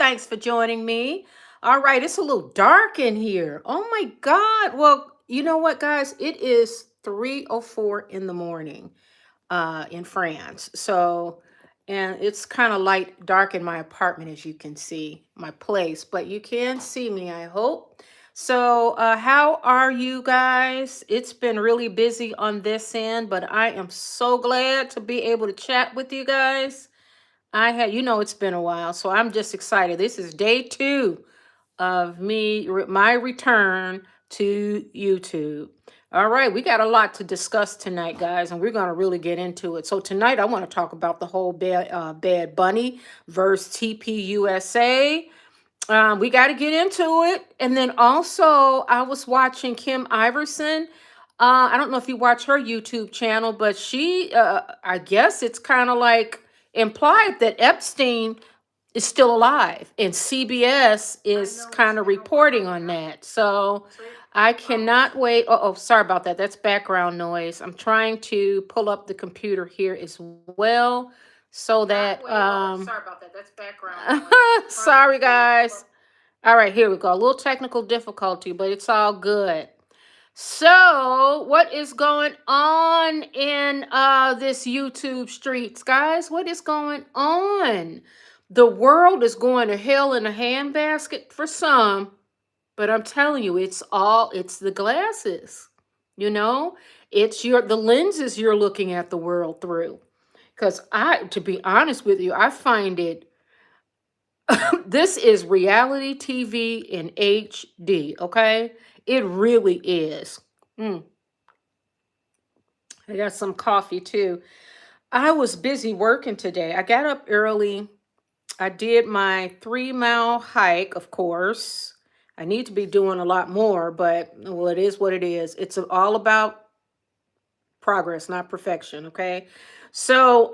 Thanks for joining me. All right, it's a little dark in here. Oh my God. Well, you know what, guys? It is 3:04 in the morning in France. So, and it's kind of light dark in my apartment, as you can see, my place, but you can see me, I hope. So, how are you guys? It's been really busy on this end, but I am so glad to be able to chat with you guys. it's been a while, so I'm just excited. This is day two of my return to YouTube. All right, we got a lot to discuss tonight, guys, and we're going to really get into it. So tonight, I want to talk about the whole Bad Bunny versus TPUSA. We got to get into it, and then also I was watching Kim Iverson. I don't know if you watch her YouTube channel, but I guess it's kind of like implied that Epstein is still alive, and CBS is kind of reporting on that. So I cannot wait. Oh, sorry about that. That's background noise. I'm trying to pull up the computer here as well so that sorry about that. That's background noise. Sorry, guys. All right, here we go. A little technical difficulty, but it's all good. So, what is going on in this YouTube streets, guys? What is going on? The world is going to hell in a handbasket for some, but I'm telling you, it's the glasses. You know, it's the lenses you're looking at the world through. Because to be honest with you, I find it this is reality TV in HD, okay? It really is. Mm, I got some coffee too. I was busy working today. I got up early. I did my 3-mile hike, of course. I need to be doing a lot more, but well, it is what it is. It's all about progress, not perfection, okay? So,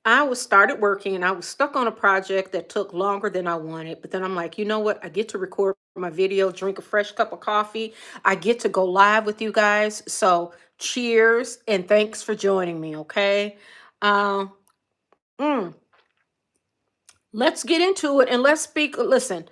I was started working and I was stuck on a project that took longer than I wanted, but then I'm like, you know what? I get to record my video, drink a fresh cup of coffee. I get to go live with you guys. So, cheers and thanks for joining me, okay? Um, mm, let's get into it and let's speak. Listen,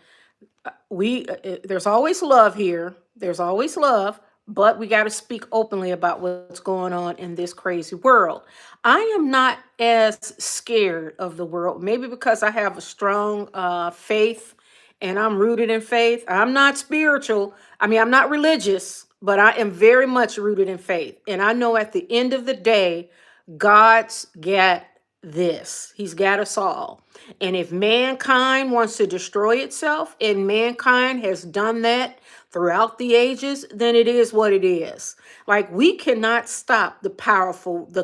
there's always love here. There's always love, but we got to speak openly about what's going on in this crazy world. I am not as scared of the world, maybe because I have a strong faith and I'm rooted in faith. I'm not spiritual. I mean, I'm not religious, but I am very much rooted in faith. And I know at the end of the day, God's got this. He's got us all. And if mankind wants to destroy itself, and mankind has done that throughout the ages, then it is what it is. Like, we cannot stop the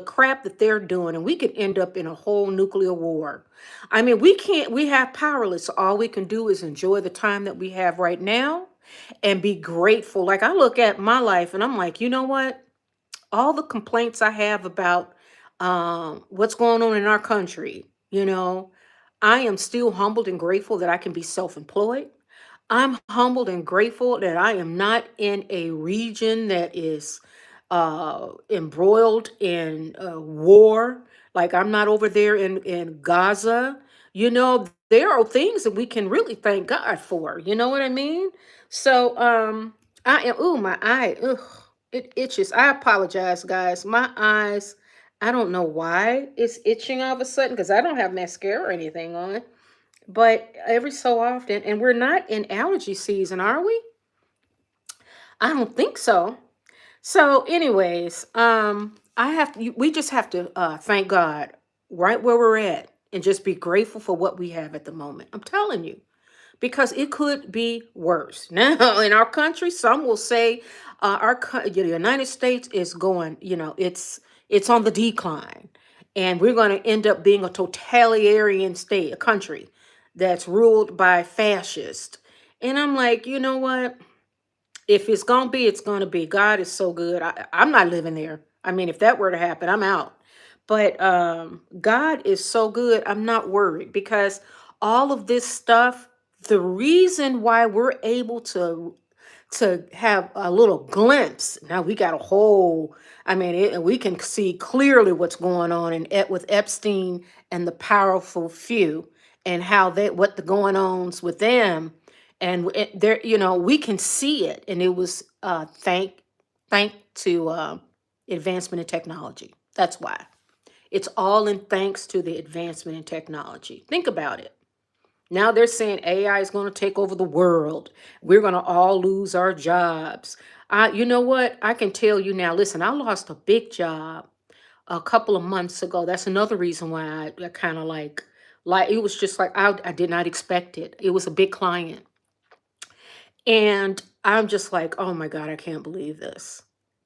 crap that they're doing, and we could end up in a whole nuclear war. I mean, we have powerless. So all we can do is enjoy the time that we have right now and be grateful. Like, I look at my life and I'm like, you know what? All the complaints I have about what's going on in our country, I am still humbled and grateful that I can be self employed. I'm humbled and grateful that I am not in a region that is embroiled in war. Like, I'm not over there in Gaza. There are things that we can really thank God for. You know what I mean? So, ooh, my eye, ugh, it itches. I apologize, guys. My eyes, I don't know why it's itching all of a sudden because I don't have mascara or anything on. But every so often, and we're not in allergy season, are we? I don't think so. So, anyways, we just have to thank God right where we're at and just be grateful for what we have at the moment. I'm telling you, because it could be worse. Now, in our country, some will say the United States is going, it's on the decline, and we're going to end up being a totalitarian state, a country that's ruled by fascists. And I'm like, you know what? If it's gonna be, it's gonna be. God is so good. I'm not living there. I mean, if that were to happen, I'm out. But God is so good. I'm not worried because all of this stuff, the reason why we're able to have a little glimpse. Now we got a whole. I mean, we can see clearly what's going on with Epstein and the powerful few. and how they what the going ons with them, and there, we can see it, and it was thank to advancement in technology. That's why it's all in thanks to the advancement in technology. Think about it. Now they're saying AI is going to take over the world. We're going to all lose our jobs. You know what? I can tell you now. Listen, I lost a big job a couple of months ago. That's another reason why I kind of like it was just like I did not expect it. It was a big client, and I'm just like, oh my God, I can't believe this.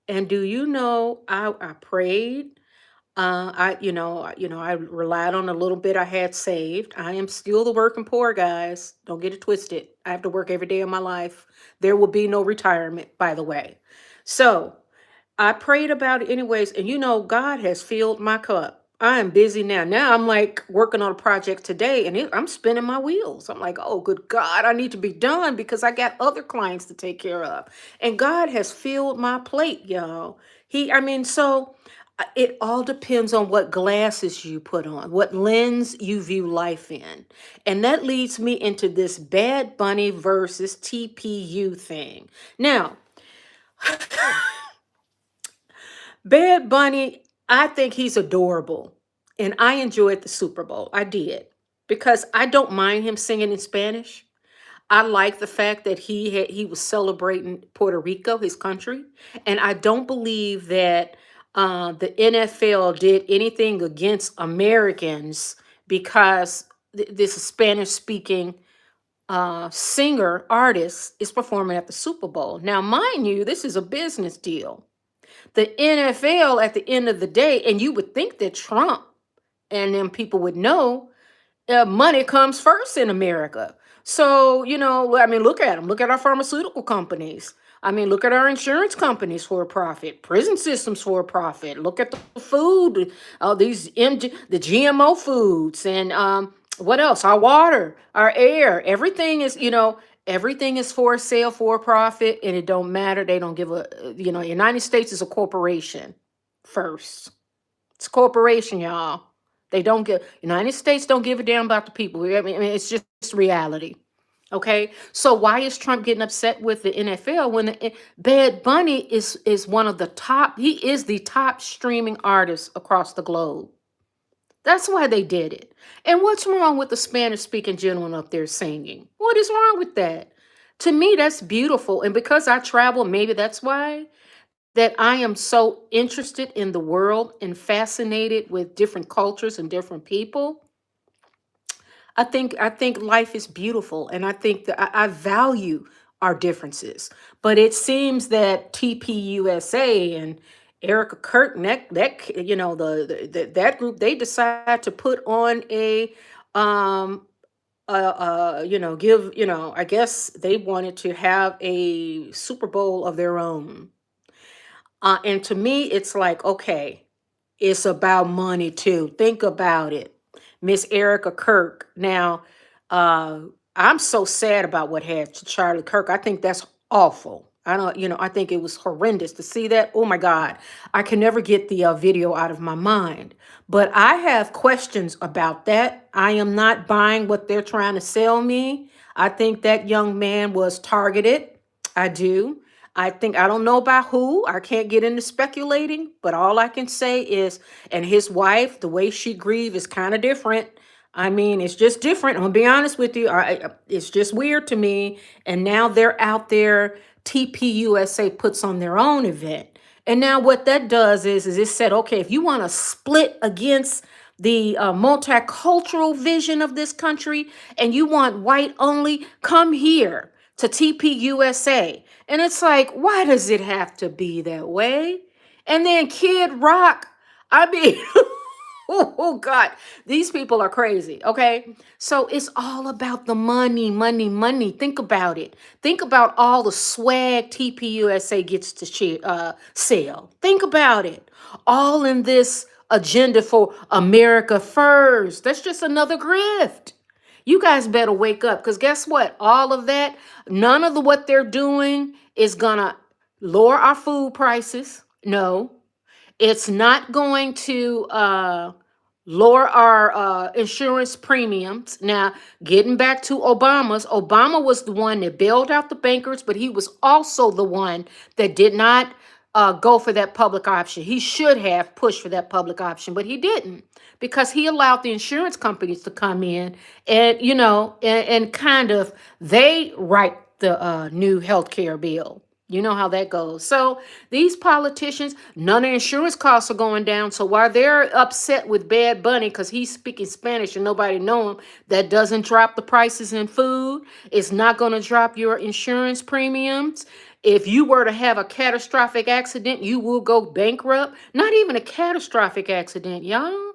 And do you know, I prayed. I relied on a little bit I had saved. I am still the working poor, guys. Don't get it twisted. I have to work every day of my life. There will be no retirement, by the way. So I prayed about it anyways, and God has filled my cup. I am busy now. Now I'm like working on a project today, and I'm spinning my wheels. I'm like, oh, good God, I need to be done because I got other clients to take care of. And God has filled my plate, y'all. I mean, so it all depends on what glasses you put on, what lens you view life in. And that leads me into this Bad Bunny versus TPU thing. Now, Bad Bunny, I think he's adorable. And I enjoyed the Super Bowl. I did. Because I don't mind him singing in Spanish. I like the fact that he was celebrating Puerto Rico, his country. And I don't believe that the NFL did anything against Americans because this Spanish speaking singer artist is performing at the Super Bowl. Now, mind you, this is a business deal. The NFL at the end of the day, and you would think that Trump and then people would know money comes first in America. So, I mean, look at them. Look at our pharmaceutical companies. I mean, look at our insurance companies for a profit, prison systems for a profit. Look at the food, the GMO foods, and what else? Our water, our air, everything is for sale, for profit, and it don't matter. They don't give United States is a corporation first. It's a corporation, y'all. They don't give United States don't give a damn about the people. I mean, it's just reality. Okay, so why is Trump getting upset with the NFL when Bad Bunny is one of the top? He is the top streaming artist across the globe. That's why they did it. And what's wrong with the Spanish speaking gentleman up there singing? What is wrong with that? To me, that's beautiful. And because I travel, maybe that's why that I am so interested in the world and fascinated with different cultures and different people. I think life is beautiful, and I think that I value our differences. But it seems that TPUSA and Erica Curtin, that group, they decide to put on a give, I guess they wanted to have a Super Bowl of their own. And to me, it's like, okay, it's about money too. Think about it. Miss Erica Kirk. Now, uh, I'm so sad about what happened to Charlie Kirk. I think that's awful. I don't, I think it was horrendous to see that. Oh my God. I can never get the video out of my mind. But I have questions about that. I am not buying what they're trying to sell me. I think that young man was targeted. I do. I don't know about who. I can't get into speculating, but all I can say is, and his wife, the way she grieved is kind of different. I mean, it's just different. I'm gonna be honest with you. It's just weird to me. And now they're out there. TPUSA puts on their own event. And now what that does is it said, okay, if you want to split against the multicultural vision of this country and you want white only, come here to TPUSA. And it's like, why does it have to be that way? And then Kid Rock, I mean, oh God, these people are crazy. Okay. So it's all about the money, money, money. Think about it. Think about all the swag TPUSA gets to sell. Think about it. All in this agenda for America first. That's just another grift. You guys better wake up, because guess what? All of that, none of what they're doing is gonna lower our food prices. No, it's not going to lower our insurance premiums. Now, getting back to Obama was the one that bailed out the bankers, but he was also the one that did not go for that public option. He should have pushed for that public option, but he didn't because he allowed the insurance companies to come in and, and kind of they write the new health care bill. You know how that goes. So these politicians, none of insurance costs are going down. So while they're upset with Bad Bunny because he's speaking Spanish and nobody know him, that doesn't drop the prices in food. It's not going to drop your insurance premiums. If you were to have a catastrophic accident, you will go bankrupt. Not even a catastrophic accident, y'all.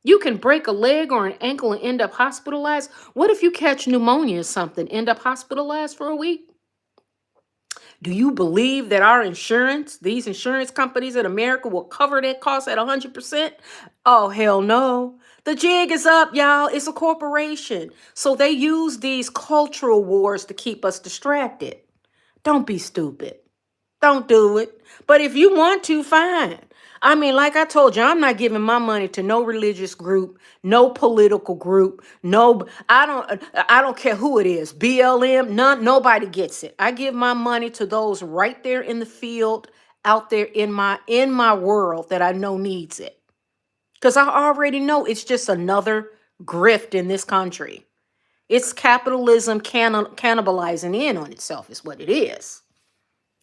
You can break a leg or an ankle and end up hospitalized. What if you catch pneumonia or something, end up hospitalized for a week? Do you believe that these insurance companies in America will cover that cost at 100%? Oh, hell no. The jig is up, y'all. It's a corporation. So they use these cultural wars to keep us distracted. Don't be stupid. Don't do it. But if you want to, fine. I mean, like I told you, I'm not giving my money to no religious group, no political group, no, I don't care who it is, BLM, nobody gets it. I give my money to those right there in the field, out there in my world that I know needs it. Because I already know it's just another grift in this country. It's capitalism cannibalizing in on itself, is what it is.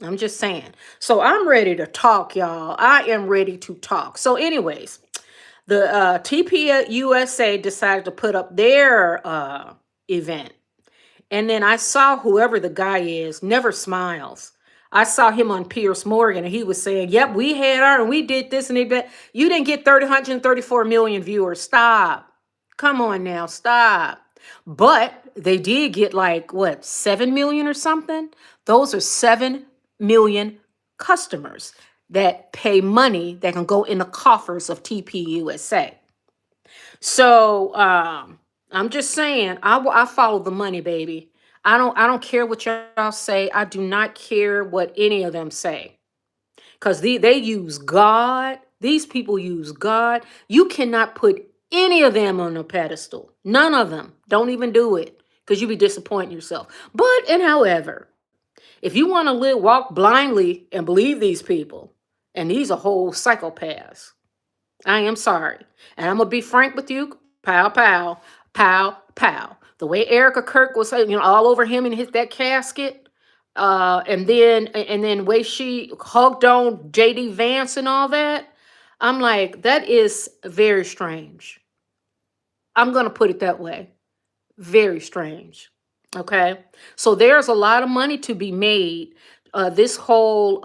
I'm just saying. So I'm ready to talk, y'all. I am ready to talk. So, anyways, the TPU decided to put up their event. And then I saw whoever the guy is never smiles. I saw him on Pierce Morgan and he was saying, yep, we had our and we did this and that. You didn't get 134 million viewers. Stop. Come on now. Stop. But they did get like, what, 7 million or something? Those are 7 million customers that pay money that can go in the coffers of TPUSA. So I'm just saying, I follow the money, baby. I don't care what y'all say. I do not care what any of them say. Because they use God. These people use God. You cannot put any of them on a pedestal. None of them. Don't even do it. Because you be disappointing yourself. But and however, if you want to walk blindly and believe these people, and these are whole psychopaths, I am sorry. And I'm going to be frank with you. Pow, pow, pow, pow. The way Erica Kirk was, all over him and hit that casket. And then way she hugged on JD Vance and all that. I'm like, that is very strange. I'm going to put it that way. Very strange. Okay. So there's a lot of money to be made. This whole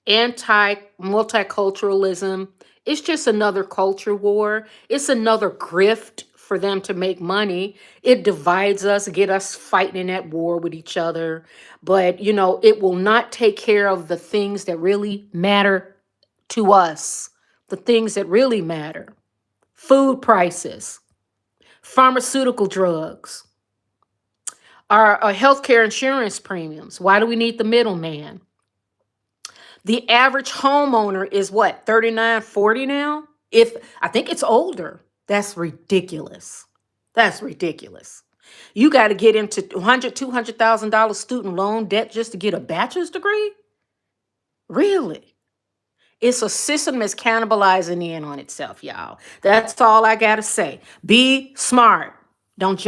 anti-multiculturalism, it's just another culture war. It's another grift for them to make money. It divides us, get us fighting in that war with each other. But, it will not take care of the things that really matter to us, the things that really matter. Food prices, pharmaceutical drugs, our healthcare insurance premiums. Why do we need the middleman? The average homeowner is what, 39, 40 now? I think it's older. That's ridiculous. That's ridiculous. You got to get into $200,000 student loan debt just to get a bachelor's degree? Really? It's a system that's cannibalizing in on itself, y'all. That's all I got to say. Be smart. Don't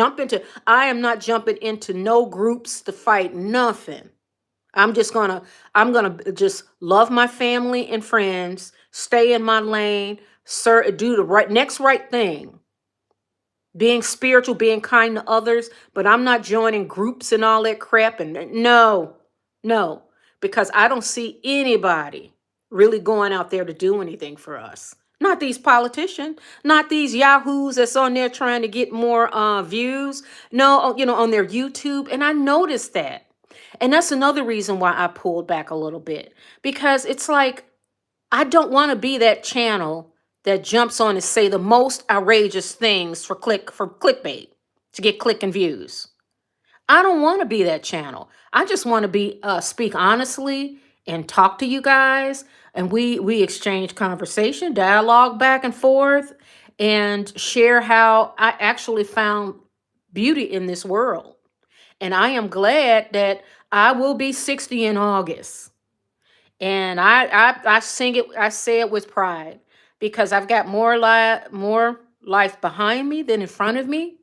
I am not jumping into no groups to fight nothing. I'm gonna just love my family and friends, stay in my lane, do the next right thing. Being spiritual, being kind to others, but I'm not joining groups and all that crap. And no, because I don't see anybody really going out there to do anything for us. Not these politicians, not these yahoos that's on there trying to get more views. No, on their YouTube. And I noticed that. And that's another reason why I pulled back a little bit, because it's like, I don't want to be that channel that jumps on and say the most outrageous things for clickbait to get click and views. I don't want to be that channel. I just want to speak honestly and talk to you guys. And we exchange conversation, dialogue back and forth. and share how I actually found beauty in this world. And I am glad that I will be 60 in August. And I sing it, I say it with pride because I've got more life behind me than in front of me.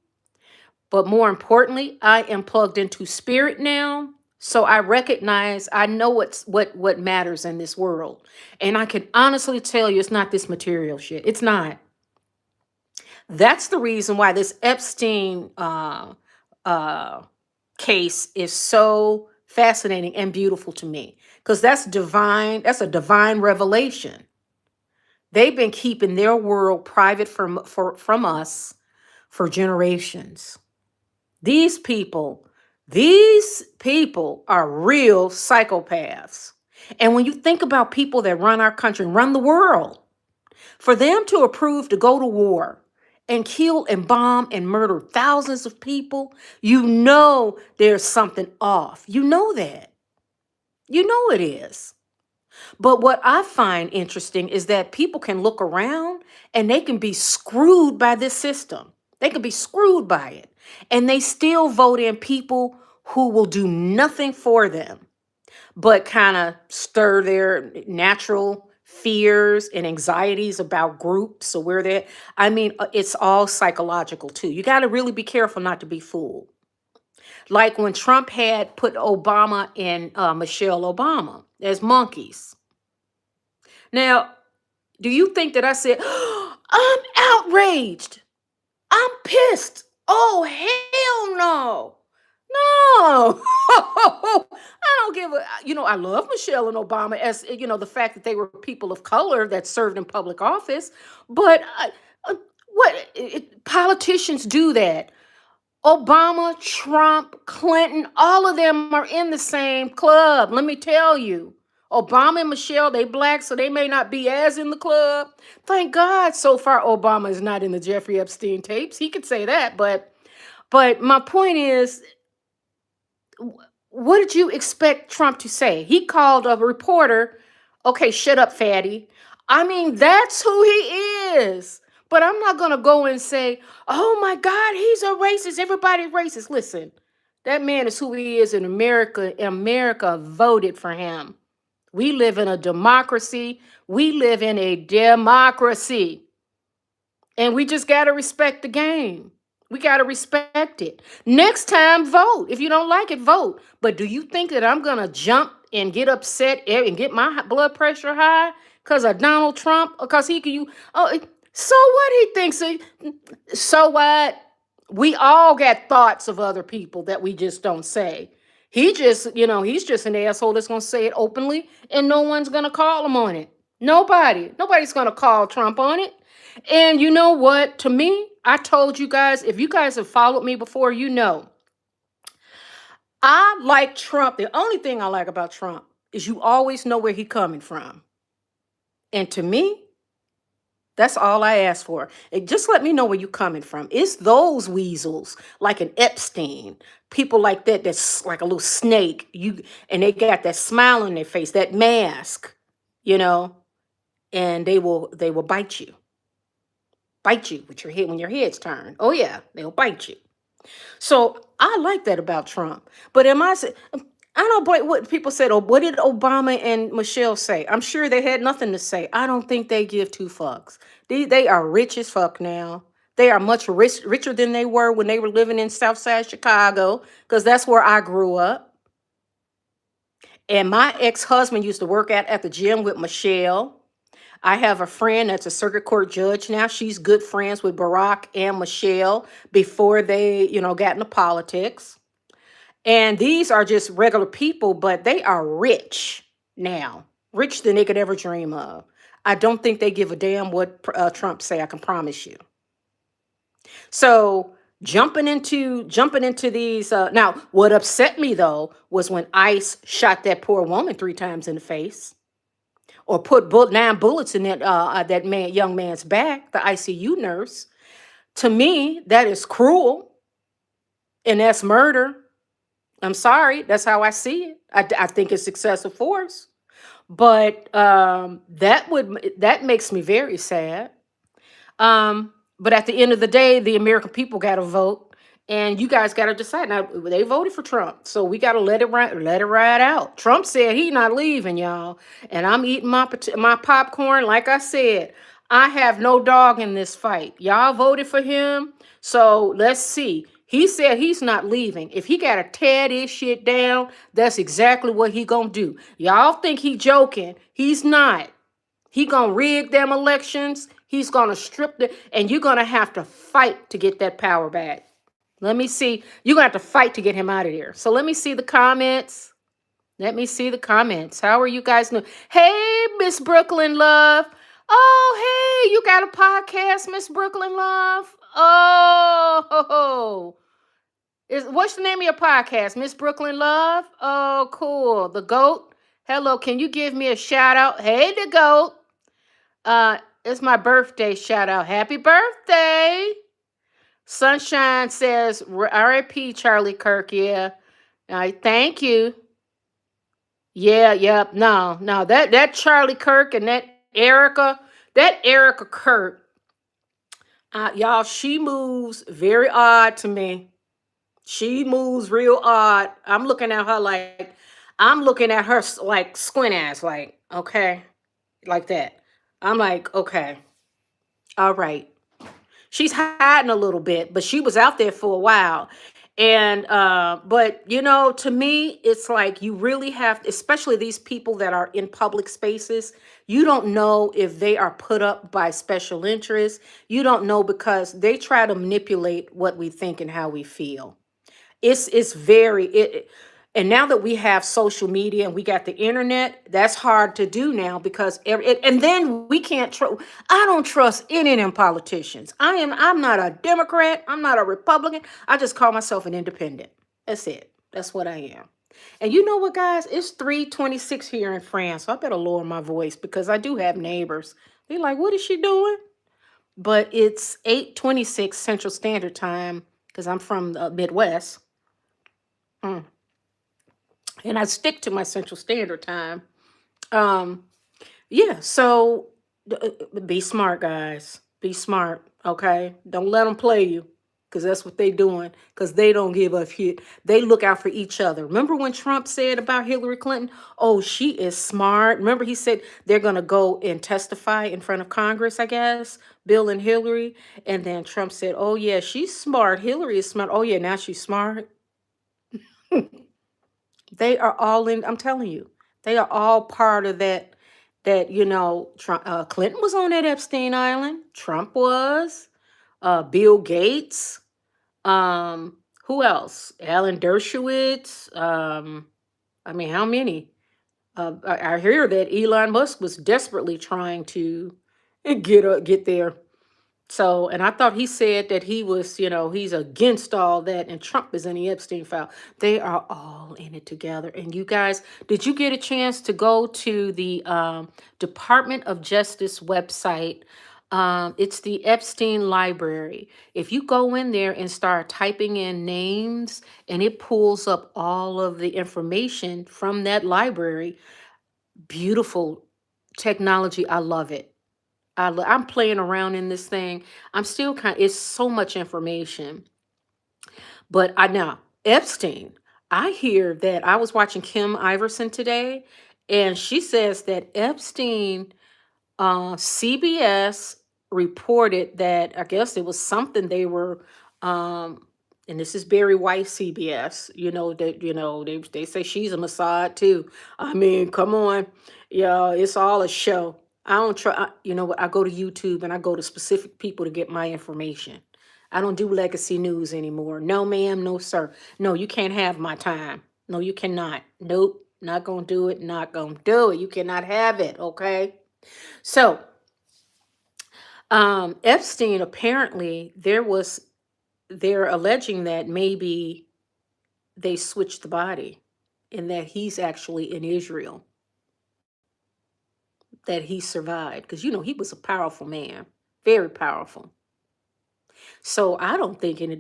But more importantly, I am plugged into spirit now. So I recognize, I know what matters in this world. And I can honestly tell you it's not this material shit. It's not. That's the reason why this Epstein uh case is so fascinating and beautiful to me. Because that's divine, that's a divine revelation. They've been keeping their world private from us for generations. These people, these people are real psychopaths. And when you think about people that run our country and run the world, for them to approve to go to war and kill and bomb and murder thousands of people, you know there's something off. You know that. You know it is. But what I find interesting is that people can look around and they can be screwed by this system. They can be screwed by it. And they still vote in people who will do nothing for them but kind of stir their natural fears and anxieties about groups or where they're. I mean, it's all psychological too. You got to really be careful not to be fooled. Like when Trump had put Obama and Michelle Obama as monkeys. Now, do you think that I said, I'm outraged? I'm pissed. Oh, hell no. No. I don't give a, I love Michelle and Obama as, the fact that they were people of color that served in public office. But politicians do that. Obama, Trump, Clinton, all of them are in the same club. Let me tell you. Obama and Michelle, they black, so they may not be as in the club. Thank God so far Obama is not in the Jeffrey Epstein tapes. He could say that, but my point is, what did you expect Trump to say? He called a reporter, okay, shut up, fatty. I mean, that's who he is. But I'm not going to go and say, oh my God, he's a racist. Everybody's racist. Listen, that man is who he is in America. America voted for him. We live in a democracy. We live in a democracy. And we just got to respect the game. We got to respect it. Next time, vote. If you don't like it, vote. But do you think that I'm going to jump and get upset and get my blood pressure high because of Donald Trump? Because he can, so what he thinks? So what? We all got thoughts of other people that we just don't say. He just, he's just an asshole that's going to say it openly and no one's going to call him on it. Nobody's going to call Trump on it. And you know what? To me, I told you guys, if you guys have followed me before, I like Trump. The only thing I like about Trump is you always know where he's coming from. And to me, that's all I ask for. Just let me know where you're coming from. It's those weasels, like an Epstein, people like that, that's like a little snake. And they got that smile on their face, that mask, and they will bite you with your head when your head's turned. Oh yeah, they'll bite you. So I like that about Trump. But I don't blame what people said. Oh, what did Obama and Michelle say? I'm sure they had nothing to say. I don't think they give two fucks. They are rich as fuck now. They are much richer than they were when they were living in Southside Chicago, because that's where I grew up. And my ex-husband used to work at the gym with Michelle. I have a friend that's a circuit court judge now. She's good friends with Barack and Michelle before they, got into politics. And these are just regular people, but they are rich now, rich than they could ever dream of. I don't think they give a damn what Trump say. I can promise you. So jumping into these. Now, what upset me though was when ICE shot that poor woman 3 times in the face, or put 9 bullets in that young man's back, the ICU nurse. To me, that is cruel, and that's murder. I'm sorry, that's how I see it. I think it's excessive force, but that makes me very sad. But at the end of the day, the American people got to vote, and you guys got to decide. Now they voted for Trump, so we got to let it ride out. Trump said he not leaving, y'all, and I'm eating my popcorn. Like I said, I have no dog in this fight. Y'all voted for him, so let's see. He said he's not leaving. If he got to tear this shit down, that's exactly what he gonna do. Y'all think he joking? He's not. He gonna rig them elections. He's gonna strip the, and you're gonna have to fight to get that power back. Let me see. You're gonna have to fight to get him out of there. So let me see the comments. Let me see the comments. How are you guys doing? Hey, Miss Brooklyn Love. Oh, hey, you got a podcast, Miss Brooklyn Love. Oh, what's the name of your podcast, Miss Brooklyn Love? Oh, cool. The GOAT. Hello, can you give me a shout out? Hey, the GOAT. It's my birthday shout out. Happy birthday. Sunshine says RIP Charlie Kirk. Yeah. I thank you. Yeah, yep. No. That Charlie Kirk and that Erica Kirk, y'all, she moves very odd to me. She moves real odd. I'm looking at her like squint ass, like, okay, like that. I'm like, okay, all right. She's hiding a little bit, but she was out there for a while. And but to me, it's like you really have, especially these people that are in public spaces, you don't know if they are put up by special interests. You don't know because they try to manipulate what we think and how we feel. It's very and now that we have social media and we got the internet, that's hard to do now because and then we can't trust. I don't trust any of them politicians. I'm not a Democrat, I'm not a Republican. I just call myself an independent. That's it. That's what I am. And you know what, guys? It's 3:26 here in France, so I better lower my voice because I do have neighbors. They're like, what is she doing? But it's 8:26 Central Standard Time because I'm from the Midwest. Mm. And I stick to my Central Standard Time. Um, yeah, so be smart, guys. Be smart, okay? Don't let them play you, because that's what they doing. Because they don't give a shit. They look out for each other. Remember when Trump said about Hillary Clinton? Oh, she is smart. Remember he said they're gonna go and testify in front of Congress, I guess, Bill and Hillary. And then Trump said, "Oh yeah, she's smart. Hillary is smart. Oh yeah, now she's smart." They are all in. I'm telling you, they are all part of that. Trump, Clinton was on that Epstein Island. Trump was. Bill Gates. Who else? Alan Dershowitz. I mean, how many? I hear that Elon Musk was desperately trying to get there. So, and I thought he said that he was, he's against all that, and Trump is in the Epstein file. They are all in it together. And you guys, did you get a chance to go to the Department of Justice website? It's the Epstein Library. If you go in there and start typing in names, and it pulls up all of the information from that library, beautiful technology. I love it. I'm playing around in this thing. I'm still it's so much information. But I now, Epstein, I hear that I was watching Kim Iverson today, and she says that Epstein, CBS reported that I guess it was something they were, and this is Barry White CBS. They say she's a Mossad too. I mean, come on, yeah, it's all a show. I don't try. You know what? I go to YouTube and I go to specific people to get my information. I don't do legacy news anymore. No, ma'am. No, sir. No, you can't have my time. No, you cannot. Nope. Not gonna do it. Not gonna do it. You cannot have it. Okay. So, Epstein, apparently they're alleging that maybe they switched the body and that he's actually in Israel, that he survived. Because, he was a powerful man, very powerful. So I don't think and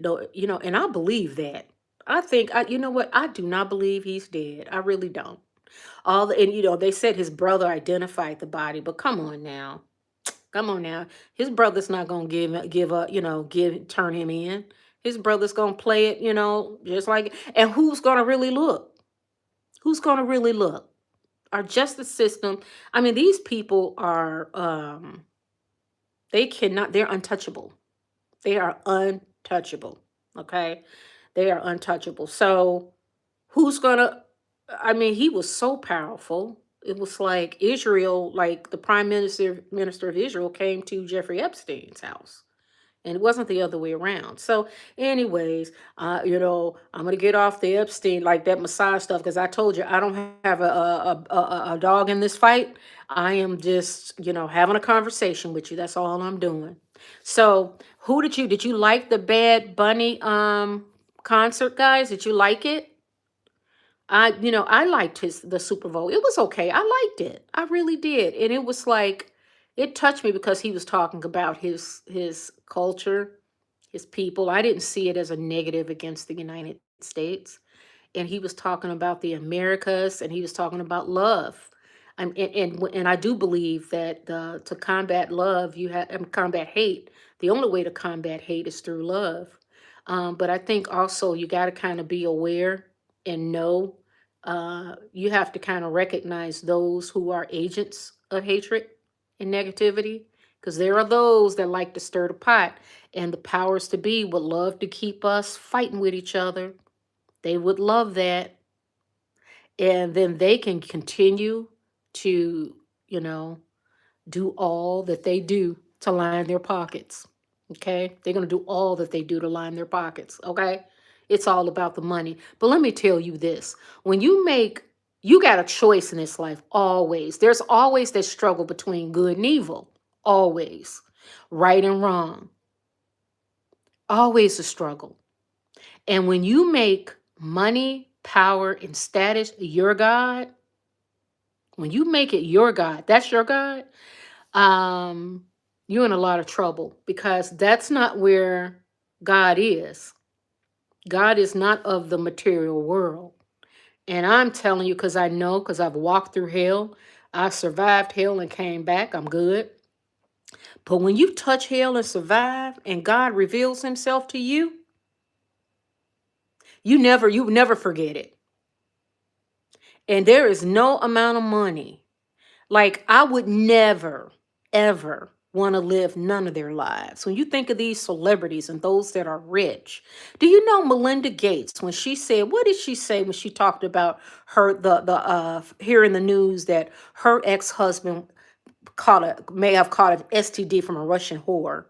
I believe that. I think, you know what? I do not believe he's dead. I really don't. And they said his brother identified the body, but come on now. Come on now. His brother's not gonna give up, give turn him in. His brother's gonna play it, just like, and who's gonna really look? Who's gonna really look? Our justice system, I mean, these people are they cannot, they're untouchable. They are untouchable. Okay? They are untouchable. So who's gonna, I mean, he was so powerful. It was like Israel, like the prime minister of Israel came to Jeffrey Epstein's house, and it wasn't the other way around. So anyways, I'm gonna get off the Epstein, like that Messiah stuff, because I told you I don't have a dog in this fight. I am just, having a conversation with you. That's all I'm doing. So who did you like the Bad Bunny concert, guys? Did you like it? I liked the Super Bowl. It was okay. I liked it. I really did. And it was like, it touched me because he was talking about his culture, his people. I didn't see it as a negative against the United States. And he was talking about the Americas, and he was talking about love. And I do believe that to combat love, you have combat hate. The only way to combat hate is through love. But I think also you got to kind of be aware and know. You have to kind of recognize those who are agents of hatred and negativity, because there are those that like to stir the pot, and the powers to be would love to keep us fighting with each other. They would love that. And then they can continue to, you know, do all that they do to line their pockets. Okay? They're going to do all that they do to line their pockets. Okay? It's all about the money. But let me tell you this, when you got a choice in this life, always. There's always that struggle between good and evil. Always. Right and wrong. Always a struggle. And when you make money, power, and status your God, when you make it your God, that's your God, um, you're in a lot of trouble, because that's not where God is. God is not of the material world. And I'm telling you, because I know, because I've walked through hell, I survived hell and came back. I'm good. But when you touch hell and survive, and God reveals himself to you, you never forget it. And there is no amount of money. Like, I would never, ever want to live none of their lives. When you think of these celebrities and those that are rich, do you know Melinda Gates, when she said, what did she say when she talked about her, hearing the news that her ex-husband may have caught an STD from a Russian whore,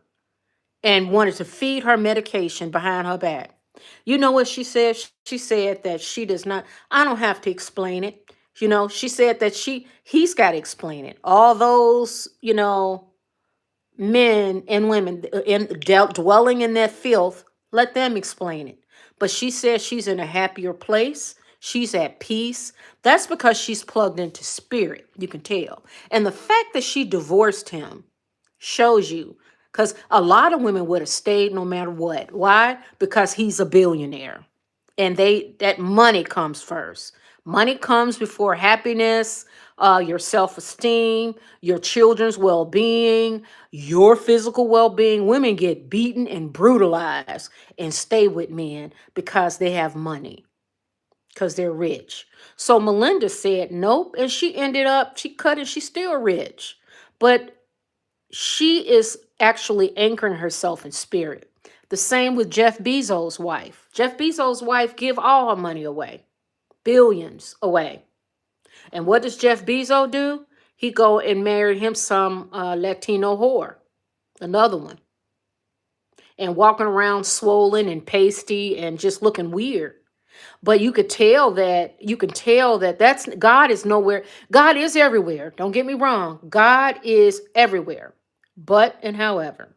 and wanted to feed her medication behind her back? You know what she said? She said that she does not, I don't have to explain it. She said that he's got to explain it. All those, men and women dwelling in that filth, let them explain it. But she says she's in a happier place. She's at peace. That's because she's plugged into spirit. You can tell. And the fact that she divorced him shows you, because a lot of women would have stayed no matter what. Why? Because he's a billionaire, and that money comes first. Money comes before happiness, your self-esteem, your children's well-being, your physical well-being. Women get beaten and brutalized and stay with men because they have money, because they're rich. So Melinda said nope, and she cut it. She's still rich, but she is actually anchoring herself in spirit. The same with Jeff Bezos' wife. Jeff Bezos' wife give all her money away, billions away. And what does Jeff Bezos do? He go and marry him some Latino whore, another one, and walking around swollen and pasty and just looking weird. But you can tell that that's God is nowhere. God is everywhere. Don't get me wrong. God is everywhere. But and however,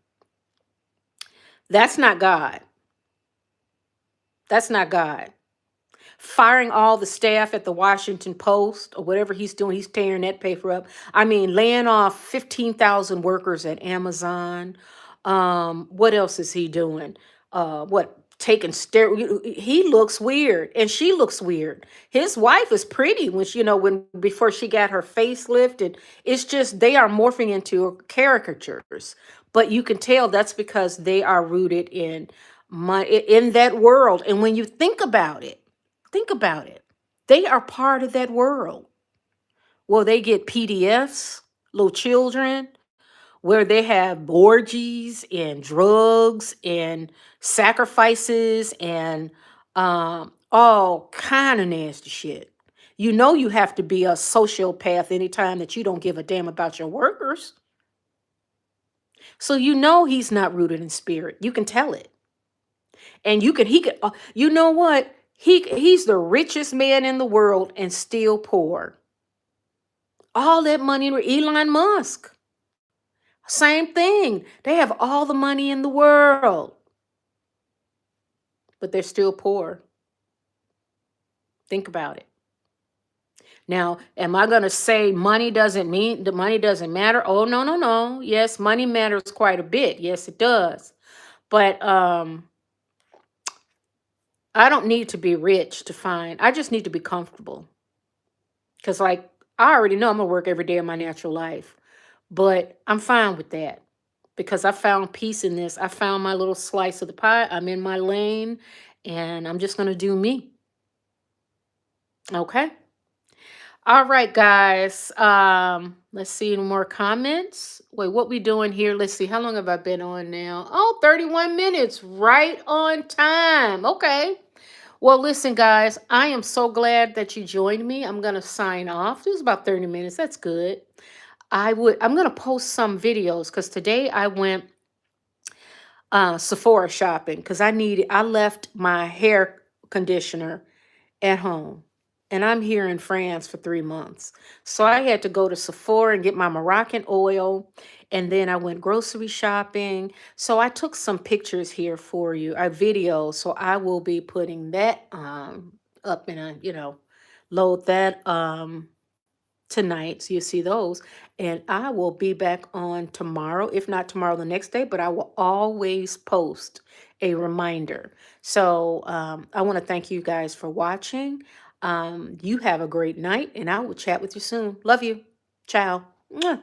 that's not God. That's not God. Firing all the staff at the Washington Post or whatever he's doing, he's tearing that paper up. I mean, laying off 15,000 workers at Amazon. What else is he doing? What taking he looks weird and she looks weird. His wife is pretty when she, when before she got her facelift, and it's just they are morphing into caricatures. But you can tell that's because they are rooted in in that world. And when you think about it, they are part of that world. Well, they get PDFs, little children, where they have orgies and drugs and sacrifices and all kind of nasty shit. You know you have to be a sociopath anytime that you don't give a damn about your workers. So you know he's not rooted in spirit. You can tell it. And he could you know what? He's the richest man in the world and still poor. All that money with Elon Musk. Same thing. They have all the money in the world, but they're still poor. Think about it. Now, am I going to say money doesn't mean the money doesn't matter? Oh, no, no, no. Yes, money matters quite a bit. Yes, it does. But I don't need to be rich to find. I just need to be comfortable. Cuz like I already know I'm going to work every day of my natural life. But I'm fine with that because I found peace in this. I found my little slice of the pie. I'm in my lane and I'm just going to do me. Okay? All right, guys. Let's see any more comments. Wait, what we doing here? Let's see. How long have I been on now? Oh, 31 minutes. Right on time. Okay. Well, listen, guys, I am so glad that you joined me. I'm gonna sign off. It was about 30 minutes. That's good. I'm gonna post some videos because today I went Sephora shopping because I left my hair conditioner at home. And I'm here in France for 3 months. So I had to go to Sephora and get my Moroccan oil. And then I went grocery shopping. So I took some pictures here for you, a video. So I will be putting that up in load that tonight. So you see those. And I will be back on tomorrow, if not tomorrow, the next day, but I will always post a reminder. So I want to thank you guys for watching. You have a great night, and I will chat with you soon. Love you. Ciao. Mwah.